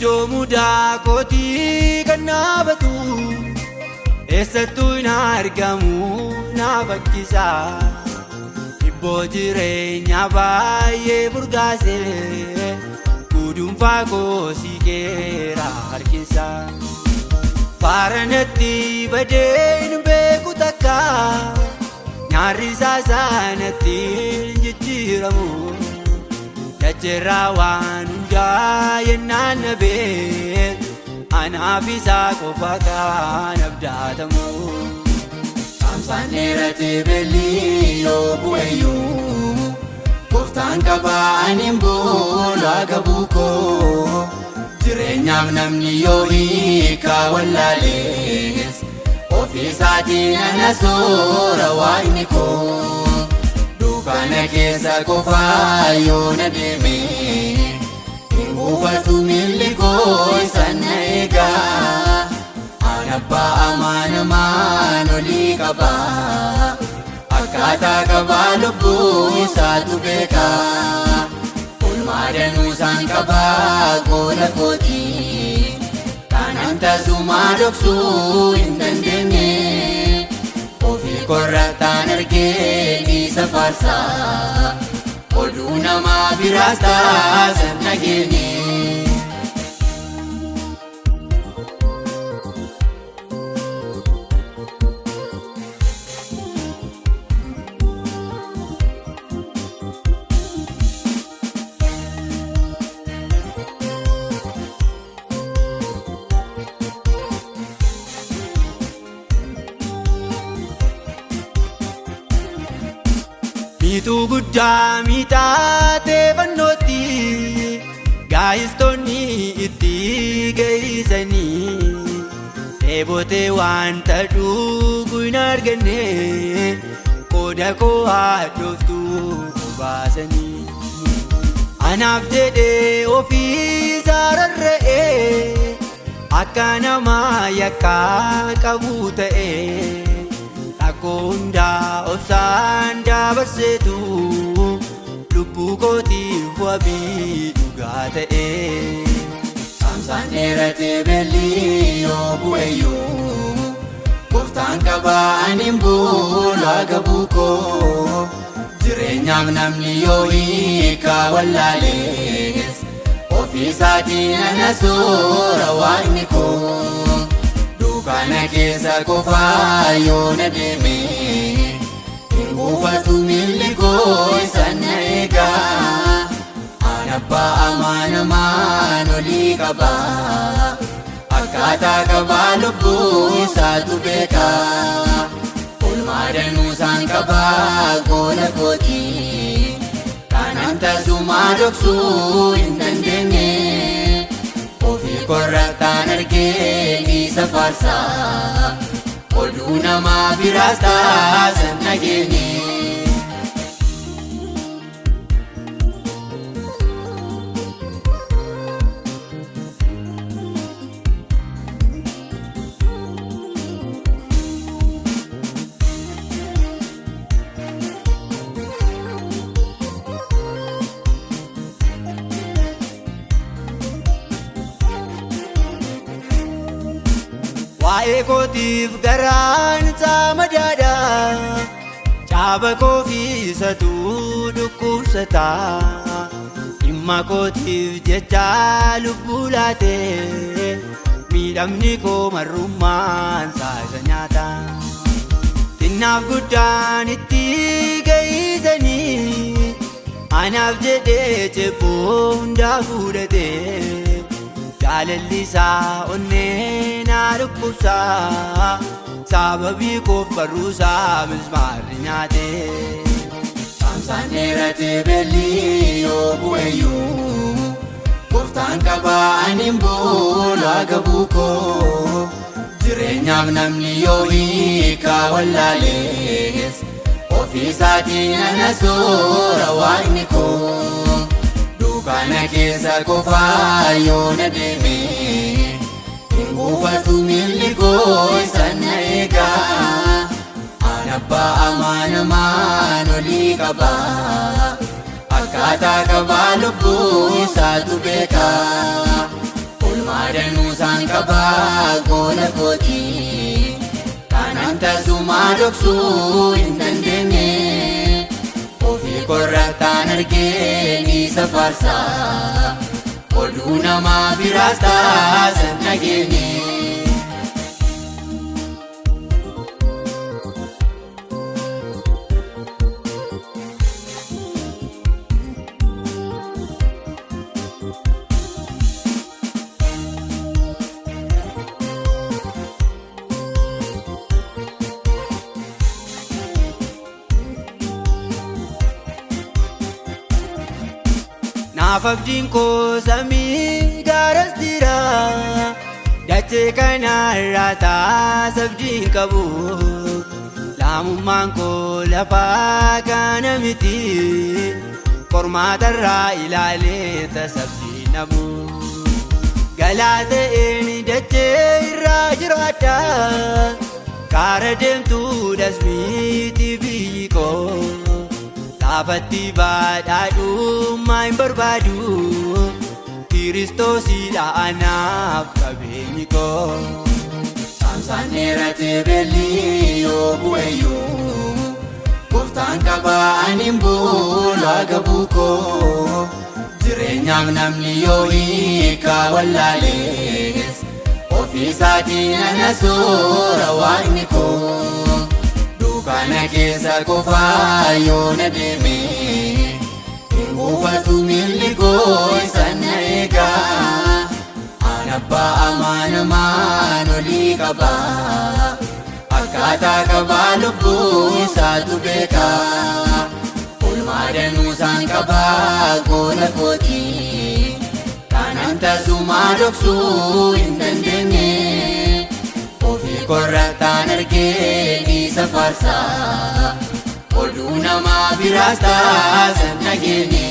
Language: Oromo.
iddoo mudaa kootii kan naabatu eessattuu hin argamu na fakkisa ibboo jireenyaa baay'ee burgaasee gudunfaa koo siqeera harkisa faaranatti badeen beeku takka nyaarri isaa sanatti jijjiiramu Dachirraa waan hundaa yennaan nabee anaaf isaa qofa kan abdaatamu Saamsaan dheeratee beelli yoo bu'eeyyuu Gooftaan qabaa aniin boolaa gabuu koo Jireenyaaf namni yoo hiikaa wallaalees Ofii isaatiin ana soora waaqni koo Kana keessa qofaa yoo na deeme hin buufatu miilli koo isaan na eegaa Ani abbaa amanamaan olii qaba akkaataa qabaa lubbuu isaatu beeka Oolmaa danuu isaan qabaa goola kootii Kanaan tasumaa dhoksuu hin dandeenye Ofii korrataan argee isa faarsaa Oduu namaa biraas taasan nageenye Miituu guddaa miixaatee fannootti gaayistonni itti geessanii dheebotee wanta dhugu hin arganne qooda koo hadhooftuu baasanii Anaaf jedhee ofii isaa rarra'ee akka namaa yakkaa qabu ta'ee Akkoo hundaa obsaan dabarseetu lubbuu kootiif wabii dhugaa ta'ee Saamsaan dheeratee beelli yoo bu'eeyyuu Gooftaan qabaa aniin boolaa gabuu koo Jireenyaaf namni yoo hiikaa wallaalees Ofii isaatiin ana soora waaqni koo Kana keessa qofaa yoo na deeme hin buufatu miilli koo isaan na eegaa Ani abbaa amanamaan olii qaba akkaataa qabaa lubbuu isaatu beeka Oolmaa danuu isaan qabaa goola kootii Kanaan tasumaa dhoksuu hin dandeenye Ofii korrataan argee isa faarsaa Oduu namaa biraas taasan nageenye Waa'ee kootiif garaan isaa madaadha Caaba koo fi isatu dhukkubsata Dhimma kootiif jecha lubbuu laatee Miidhamni koo marrummaan isa nyaata Xinnaaf guddaan itti geessanii Anaaf jedhee cebboo hundaa fuudhatee Jaalalli isaa onnee na dhukkubsaa Sababii koof barruusaa mismaarri nyaatee Saamsaan dheeratee beelli yoo bu'eeyyuu Gooftaan qabaa aniin boolaa gabuu koo Jireenyaaf namni yoo hiikaa wallaalees Ofii isaatiin ana soora waaqni koo Kana keessa qofaa yoo na deeme hin buufatu miilli koo isaan na eegaa Ani abbaa amanamaan olii qaba akkaataa qabaa lubbuu isaatu beeka Olmaadanuu isaan qabaa gola kootii kanaan tasumaa dhoksuu hin dandeenye ofii korrattaan argeen isa faarsaa oduu namaa biraas taasan dhageenye. Naaf abdiin koo samii gaaras jira dachee kana irraa taas abdiin qabu laamummaan koo lafaa kana miti qormaatarraa ilaalee tasabbii nabu galaa ta'een dachee irraa jiraadha kaara deemtuudhas miti biyyi koo. Taafatti badhaadhummaa hin barbaadu Kiristoosidha anaaf qabeenyi koo. Saamsaan dheeratee beelli yoo bu'eyyuu gooftaan qabaa ani hin boolu haga buukoo jireenyaaf namni yoo hiikaa wallaalees ofii isaatiin ana soora waaqni koo. Kana keessa qofaa yoo na deeme hin buufatu miilli koo isaan na eegaa an abbaa amaanamaan olii qabaa akkaataa qabaa lubbuu isaatu beekaa olmaadanuu isaan qabaa gola kootii kanaan tasumaa dhoksuu hin dandeenye ofii korrattaan argeen isa faarsaa oduu namaa biraas taasan dhageenye.